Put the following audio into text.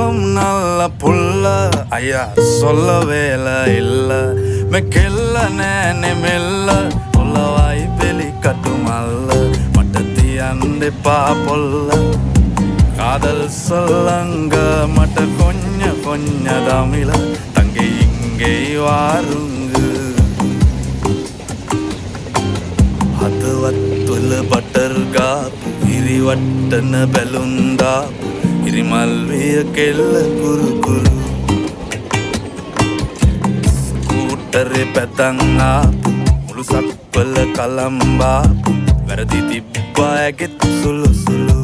முகம் நல்ல புள்ள ஐயா சொல்ல வேலை இல்ல மெக்கெல்ல நேனே மெல்ல சொல்லவாய் வெளி கட்டுமல்ல மட்டத்தி அண்டை பாப்பொல்ல காதல் சொல்லங்க மட்ட கொஞ்ச தமிழ தங்கை இங்கே வாருங்கு හදවත්වල බටර් ගාපු ඉරිවට්ටන බැලුන්දාපු ඉරිමල්විය කෙල්ල කුරුකුරු ස්කූටරේ පැතන් ආපු මුළු සක්වල කලම්බාපු වැරදි තිබ්බා ඇගෙත් සුළු සුළු